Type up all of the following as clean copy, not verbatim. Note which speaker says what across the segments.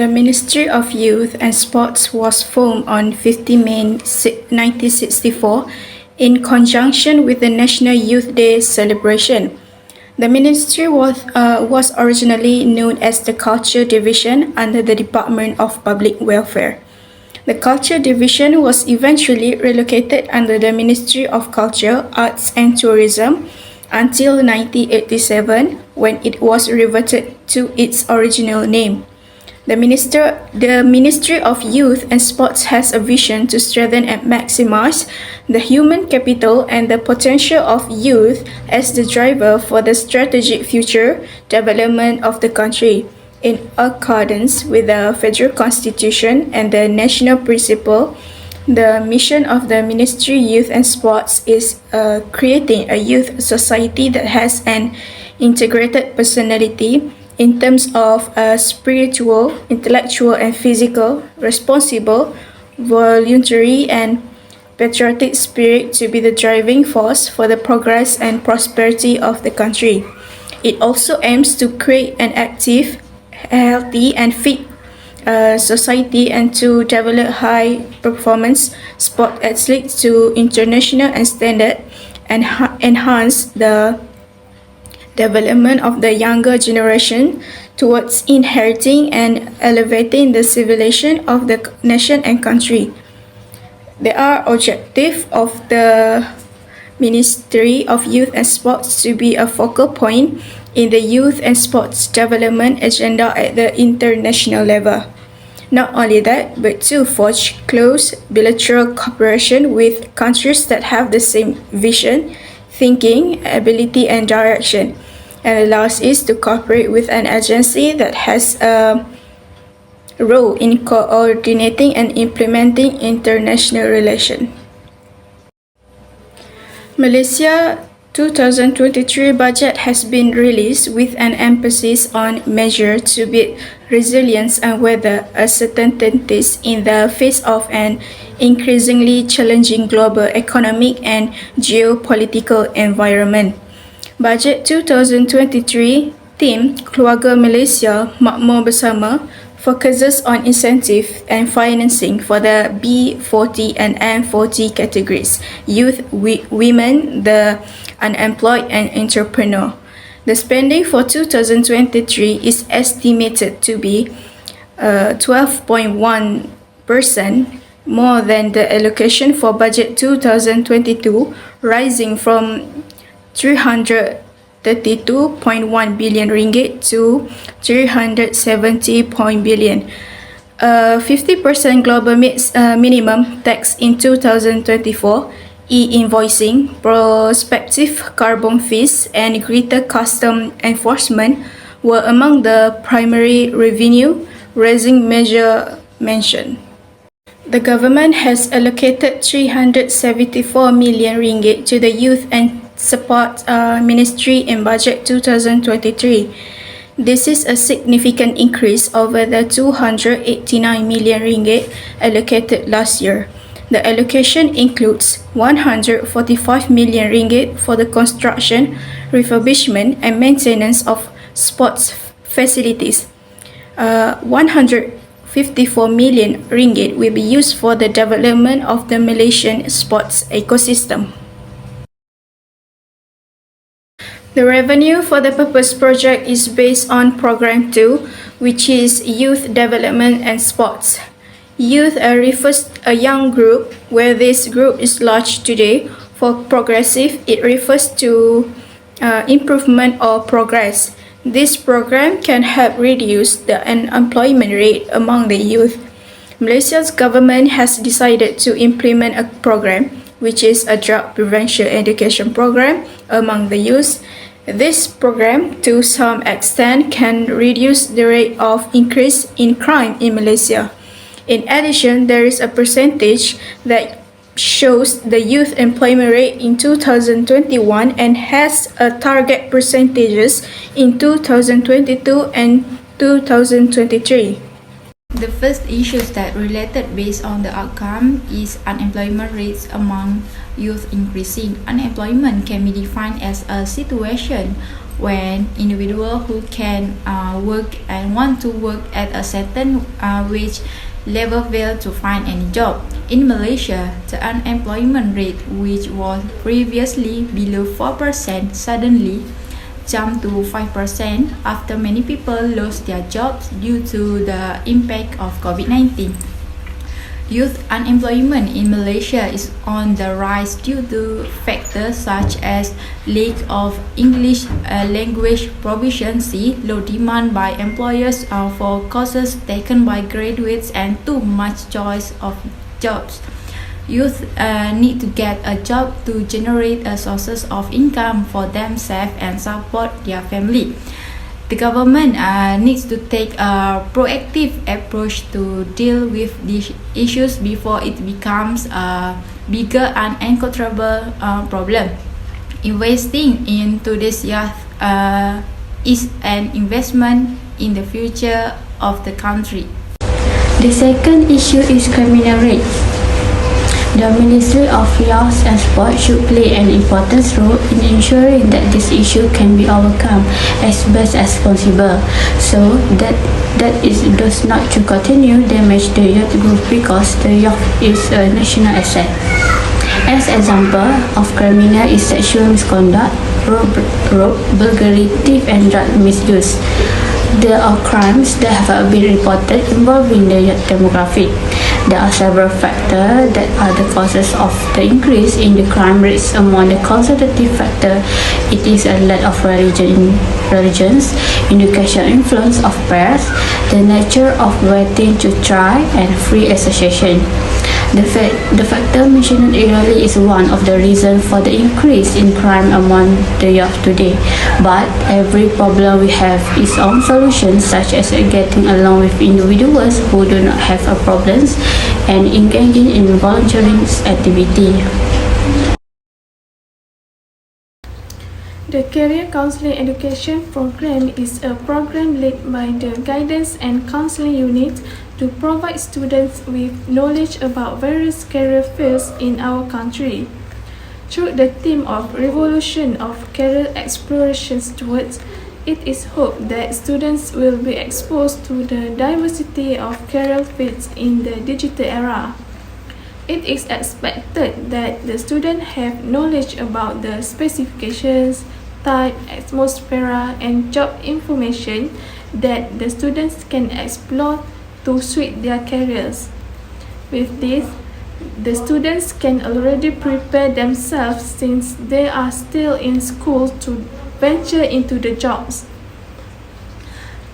Speaker 1: The Ministry of Youth and Sports was formed on 15 May 1964 in conjunction with the National Youth Day celebration. The ministry was originally known as the Culture Division under the Department of Public Welfare. The Culture Division was eventually relocated under the Ministry of Culture, Arts and Tourism until 1987 when it was reverted to its original name. The Ministry of Youth and Sports has a vision to strengthen and maximize the human capital and the potential of youth as the driver for the strategic future development of the country. In accordance with the Federal Constitution and the national principle, the mission of the Ministry of Youth and Sports is creating a youth society that has an integrated personality in terms of spiritual, intellectual, and physical, responsible, voluntary, and patriotic spirit to be the driving force for the progress and prosperity of the country. It also aims to create an active, healthy, and fit society and to develop high-performance sport athletes to international and standard and enhance the development of the younger generation towards inheriting and elevating the civilization of the nation and country. There are objectives of the Ministry of Youth and Sports to be a focal point in the youth and sports development agenda at the international level. Not only that, but to forge close bilateral cooperation with countries that have the same vision, thinking, ability, and direction, and allows us to cooperate with an agency that has a role in coordinating and implementing international relations. Malaysia 2023 budget has been released with an emphasis on measures to build resilience and weather uncertainties in the face of an increasingly challenging global economic and geopolitical environment. Budget 2023 theme Keluarga Malaysia Makmur Bersama focuses on incentive and financing for the B40 and M40 categories, youth, women, the unemployed, and entrepreneur. The spending for 2023 is estimated to be 12.1% more than the allocation for budget 2022, rising from 332.1 billion ringgit to 370 billion. 50% global minimum tax in 2024, e-invoicing, prospective carbon fees, and greater custom enforcement were among the primary revenue-raising measures mentioned. The government has allocated 374 million ringgit to the Youth and Sport Ministry in budget 2023. This is a significant increase over the 289 million ringgit allocated last year. The allocation includes 145 million ringgit for the construction, refurbishment, and maintenance of sports facilities. 154 million ringgit will be used for the development of the Malaysian sports ecosystem. The revenue for the purpose project is based on Program 2, which is Youth Development and Sports. Youth refers a young group, where this group is large today. For progressive, it refers to improvement or progress. This program can help reduce the unemployment rate among the youth. Malaysia's government has decided to implement a program, which is a drug prevention education program among the youth. This program, to some extent, can reduce the rate of increase in crime in Malaysia. In addition, there is a percentage that shows the youth employment rate in 2021 and has a target percentages in 2022 and 2023.
Speaker 2: The first issues that related based on the outcome is unemployment rates among youth increasing. Unemployment can be defined as a situation when individuals who can work and want to work at a certain wage level fail to find any job. In Malaysia, the unemployment rate, which was previously below 4%, suddenly jumped to 5% after many people lost their jobs due to the impact of COVID-19. Youth unemployment in Malaysia is on the rise due to factors such as lack of English language proficiency, low demand by employers for courses taken by graduates, and too much choice of jobs. Youth need to get a job to generate sources of income for themselves and support their family. The government needs to take a proactive approach to deal with these issues before it becomes a bigger and uncontrollable problem. Investing in today's youth is an investment in the future of the country.
Speaker 3: The second issue is criminal rates. The Ministry of Youth and Sport should play an important role in ensuring that this issue can be overcome as best as possible, so that it does not to continue damage the youth group, because the youth is a national asset. As example of criminal is sexual misconduct, rob, burglary, theft, and drug misuse. There are crimes that have been reported involving the youth demographic. There are several factors that are the causes of the increase in the crime rates. Among the causative factors, it is a lack of religions, education influence of peers, the nature of waiting to try, and free association. The factor mentioned earlier is one of the reasons for the increase in crime among the youth today. But every problem we have its own solutions, such as getting along with individuals who do not have a problems and engaging in voluntary activity.
Speaker 4: The Career Counseling Education Program is a program led by the Guidance and Counseling Unit to provide students with knowledge about various career fields in our country. Through the theme of Revolution of Career Explorations Towards, it is hoped that students will be exposed to the diversity of career fields in the digital era. It is expected that the students have knowledge about the specifications, type, atmosphere, and job information that the students can explore to suit their careers. With this, the students can already prepare themselves since they are still in school to venture into the jobs.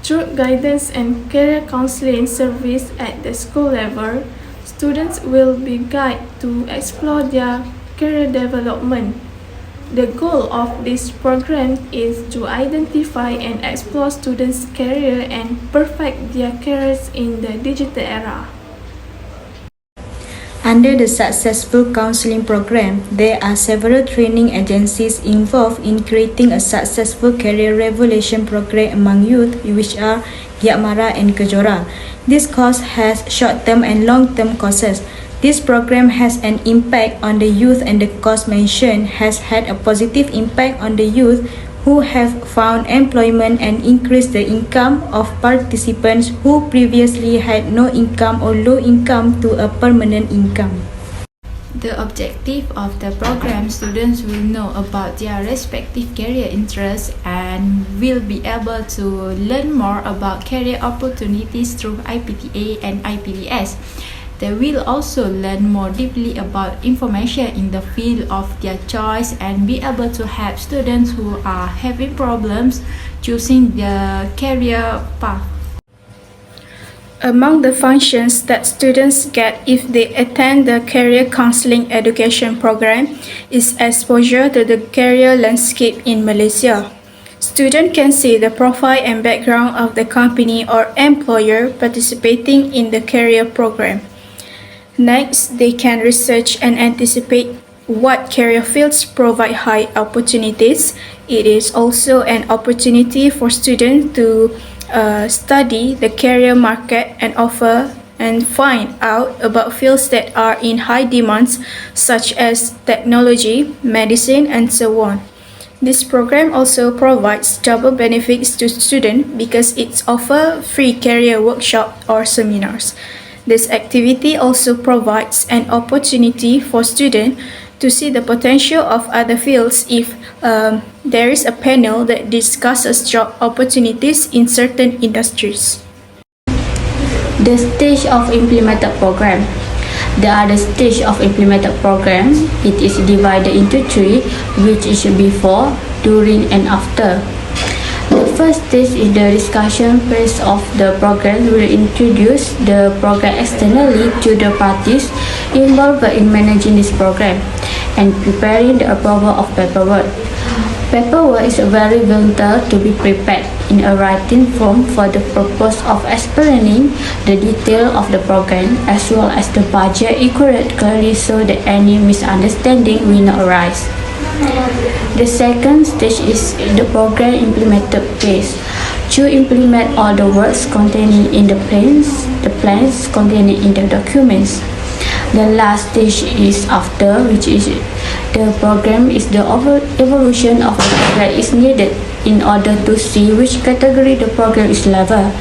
Speaker 4: Through guidance and career counseling service at the school level, students will be guided to explore their career development. The goal of this program is to identify and explore students' career and perfect their careers in the digital era.
Speaker 5: Under the successful counseling program, there are several training agencies involved in creating a successful career revolution program among youth, which are Giat Mara and Kejora. This course has short-term and long-term courses. This program has an impact on the youth, and the course mentioned has had a positive impact on the youth who have found employment and increased the income of participants who previously had no income or low income to a permanent income.
Speaker 2: The objective of the program, students will know about their respective career interests and will be able to learn more about career opportunities through IPTA and IPDS. They will also learn more deeply about information in the field of their choice and be able to help students who are having problems choosing their career path.
Speaker 1: Among the functions that students get if they attend the Career Counseling Education Program is exposure to the career landscape in Malaysia. Students can see the profile and background of the company or employer participating in the career program. Next, they can research and anticipate what career fields provide high opportunities. It is also an opportunity for students to study the career market and offer and find out about fields that are in high demands, such as technology, medicine, and so on. This program also provides double benefits to students because it offers free career workshop or seminars. This activity also provides an opportunity for students to see the potential of other fields if there is a panel that discusses job opportunities in certain industries.
Speaker 3: The stage of implemented program. The other stage of implemented program, it is divided into three, which is before, during and after. The first stage is the discussion phase of the program will introduce the program externally to the parties involved in managing this program and preparing the approval of paperwork. Paperwork is very vital to be prepared in a writing form for the purpose of explaining the detail of the program as well as the budget accurately so that any misunderstanding will not arise. The second stage is the program implemented phase. To implement all the works contained in the plans contained in the documents. The last stage is after, which is the program is the evolution of the program is needed in order to see which category the program is level.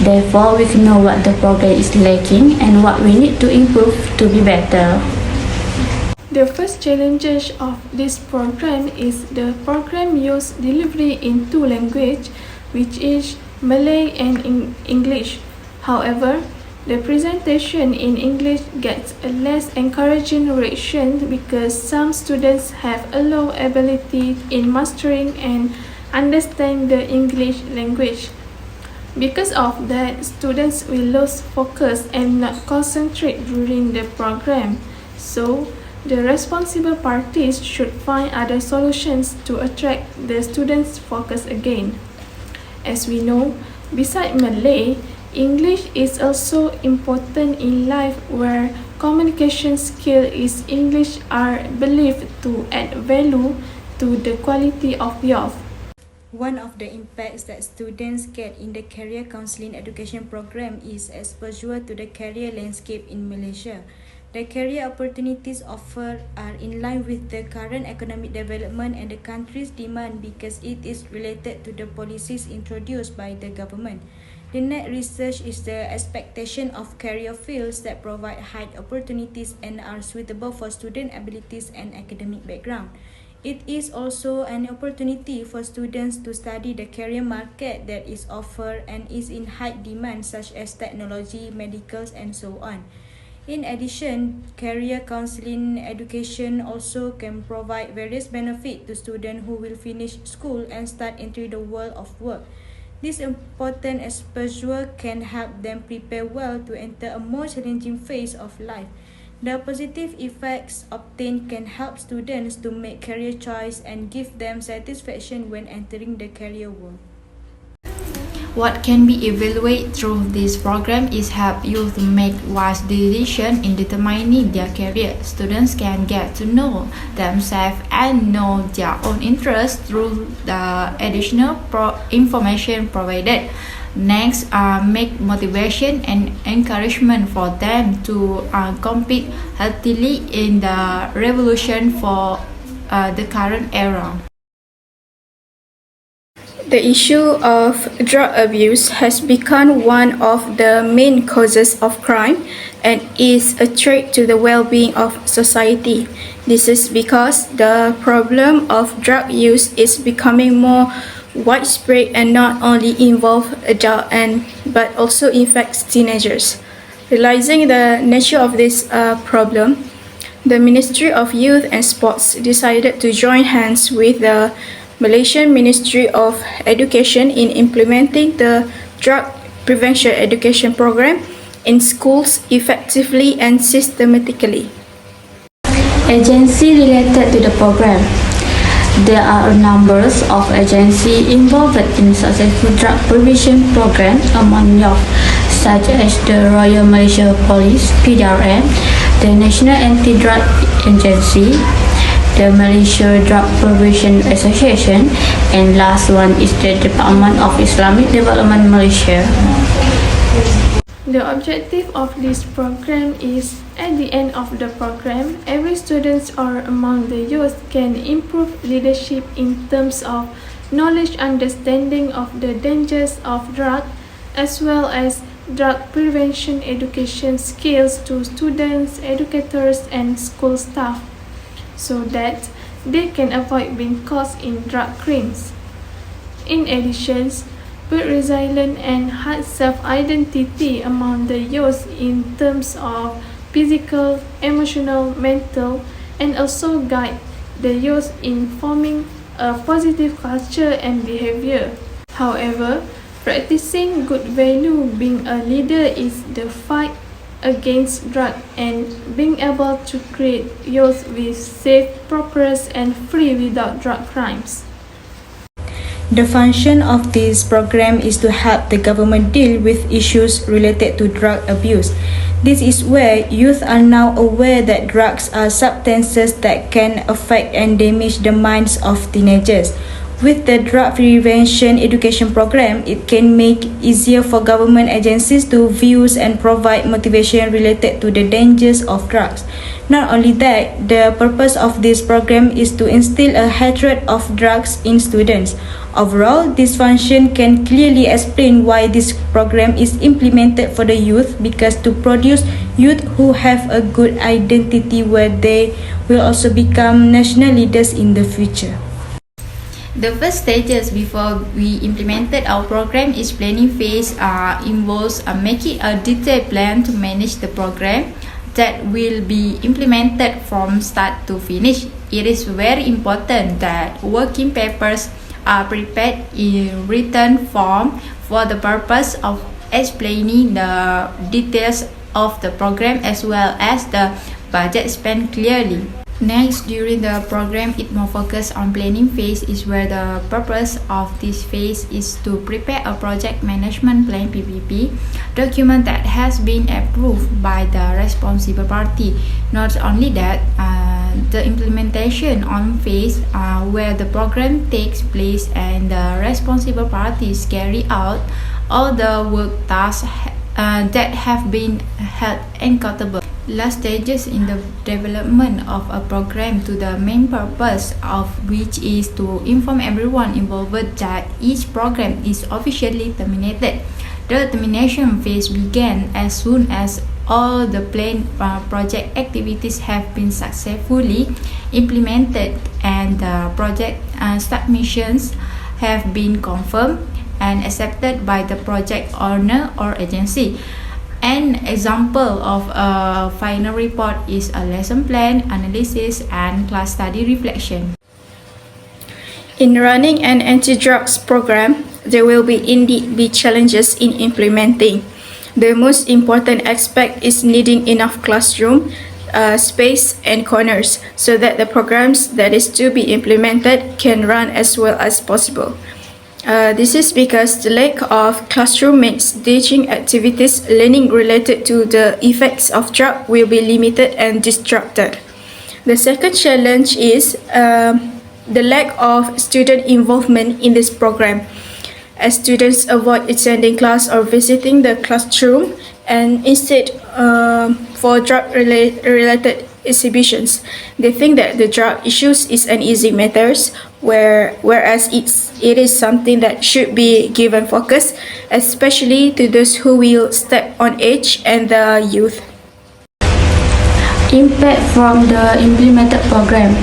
Speaker 3: Therefore, we can know what the program is lacking and what we need to improve to be better.
Speaker 4: The first challenges of this program is the program use delivery in two languages, which is Malay and English. However, the presentation in English gets a less encouraging reaction because some students have a low ability in mastering and understand the English language. Because of that, students will lose focus and not concentrate during the program. So, the responsible parties should find other solutions to attract the students' focus again. As we know, besides Malay, English is also important in life where communication skill is English are believed to add value to the quality of youth.
Speaker 5: One of the impacts that students get in the career counseling education program is exposure to the career landscape in Malaysia. The career opportunities offered are in line with the current economic development and the country's demand because it is related to the policies introduced by the government. The net research is the expectation of career fields that provide high opportunities and are suitable for student abilities and academic background. It is also an opportunity for students to study the career market that is offered and is in high demand such as technology, medicals and so on. In addition, career counseling education also can provide various benefits to students who will finish school and start entering the world of work. This important exposure can help them prepare well to enter a more challenging phase of life. The positive effects obtained can help students to make career choice and give them satisfaction when entering the career world.
Speaker 2: What can be evaluated through this program is help youth make wise decisions in determining their career. Students can get to know themselves and know their own interests through the additional information provided. Next, make motivation and encouragement for them to compete healthily in the revolution for the current era.
Speaker 1: The issue of drug abuse has become one of the main causes of crime and is a threat to the well-being of society. This is because the problem of drug use is becoming more widespread and not only involve adults but also affects teenagers. Realizing the nature of this problem, the Ministry of Youth and Sports decided to join hands with the Malaysian Ministry of Education in implementing the drug prevention education program in schools effectively and systematically.
Speaker 3: Agency related to the program. There are a number of agencies involved in successful drug prevention program among youth, such as the Royal Malaysia Police (PDRM), the National Anti-Drug Agency, the Malaysia Drug Prevention Association, and last one is the Department of Islamic Development Malaysia.
Speaker 4: The objective of this program is At the end of the program, every student or among the youth can improve leadership in terms of knowledge understanding of the dangers of drug as well as drug prevention education skills to students, educators and school staff so that they can avoid being caught in drug crimes. In addition, build resilience and high self-identity among the youth in terms of physical, emotional, mental, and also guide the youth in forming a positive culture and behavior. However, practicing good value being a leader is the fight against drug and being able to create youth with safe, prosperous, and free without drug crimes.
Speaker 5: The function of this program is to help the government deal with issues related to drug abuse. This is where youth are now aware that drugs are substances that can affect and damage the minds of teenagers. With the drug prevention education program, it can make easier for government agencies to view and provide motivation related to the dangers of drugs. Not only that, the purpose of this program is to instill a hatred of drugs in students. Overall, this function can clearly explain why this program is implemented for the youth, because to produce youth who have a good identity where they will also become national leaders in the future.
Speaker 2: The first stages before we implemented our program is planning phase involves making a detailed plan to manage the program that will be implemented from start to finish. It is very important that working papers are prepared in written form for the purpose of explaining the details of the program as well as the budget spent clearly. Next, during the program, it more focused on planning phase is where the purpose of this phase is to prepare a project management plan PPP document that has been approved by the responsible party. Not only that, the implementation on phase where the program takes place and the responsible parties carry out all the work tasks that have been held accountable. Last stages in the development of a program to the main purpose of which is to inform everyone involved that each program is officially terminated. The termination phase began as soon as all the planned project activities have been successfully implemented and the project submissions have been confirmed and accepted by the project owner or agency. An example of a final report is a lesson plan, analysis, and class study reflection.
Speaker 1: In running an anti-drugs program, there will indeed be challenges in implementing. The most important aspect is needing enough classroom space and corners so that the programs that is to be implemented can run as well as possible. This is because the lack of classroom makes teaching activities learning related to the effects of drug will be limited and disrupted. The second challenge is the lack of student involvement in this program, as students avoid attending class or visiting the classroom and instead for drug-related exhibitions. They think that the drug issues is an easy matter, whereas it is something that should be given focus, especially to those who will step on age and the youth.
Speaker 3: Impact from the implemented program.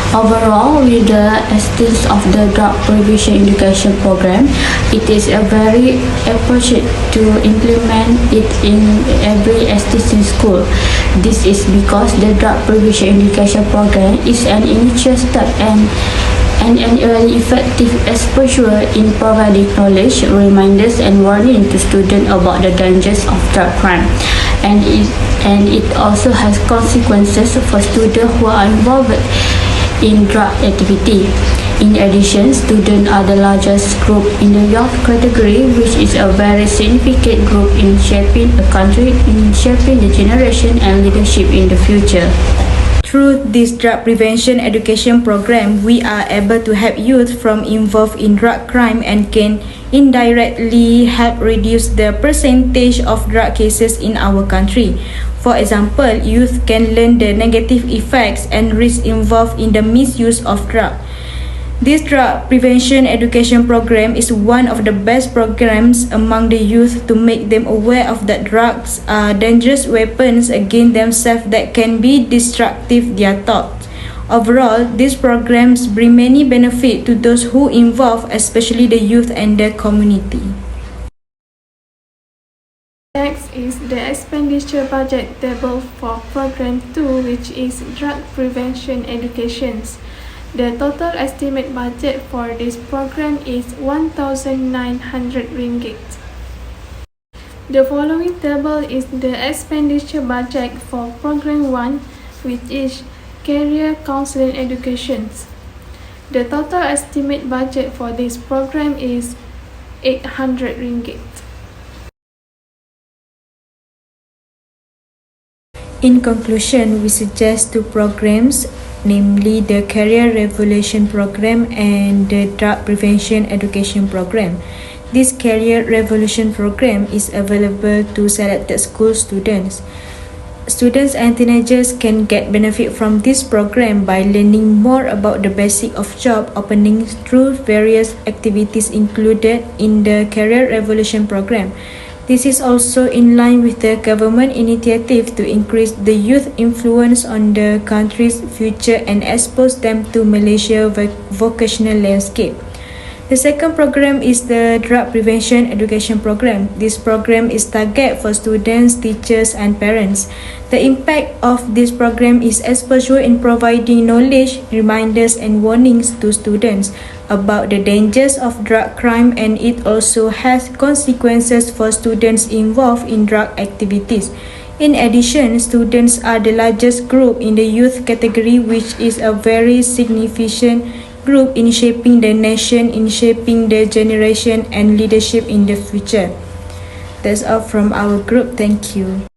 Speaker 3: Overall, with the existence of the drug prevention education program, it is a very appropriate to implement it in every existing school. This is because the drug prevention education program is an initial step and an early effective exposure in providing knowledge, reminders and warning to students about the dangers of drug crime. And it also has consequences for students who are involved in drug activity. In addition, students are the largest group in the youth category, which is a very significant group in shaping a country, in shaping the generation and leadership in the future.
Speaker 5: Through this drug prevention education program, we are able to help youth from involved in drug crime and can indirectly help reduce the percentage of drug cases in our country. For example, youth can learn the negative effects and risks involved in the misuse of drugs. This drug prevention education program is one of the best programs among the youth to make them aware of that drugs are dangerous weapons against themselves that can be destructive their thoughts. Overall, these programs bring many benefits to those who involved, especially the youth and the community.
Speaker 4: Next is the expenditure budget table for Program 2, which is Drug Prevention Educations. The total estimate budget for this program is 1,900 ringgit. The following table is the expenditure budget for Program 1, which is Career Counseling Educations. The total estimate budget for this program is 800 ringgit.
Speaker 5: In conclusion, we suggest two programs, namely the Career Revolution Program and the Drug Prevention Education Program. This Career Revolution Program is available to selected school students. Students and teenagers can get benefit from this program by learning more about the basic of job openings through various activities included in the Career Revolution Program. This is also in line with the government initiative to increase the youth influence on the country's future and expose them to Malaysia's vocational landscape. The second program is the Drug Prevention Education Program. This program is targeted for students, teachers and parents. The impact of this program is exposure in providing knowledge, reminders and warnings to students about the dangers of drug crime, and it also has consequences for students involved in drug activities. In addition, students are the largest group in the youth category, which is a very significant group in shaping the nation, in shaping the generation and leadership in the future. That's all from our group. Thank you.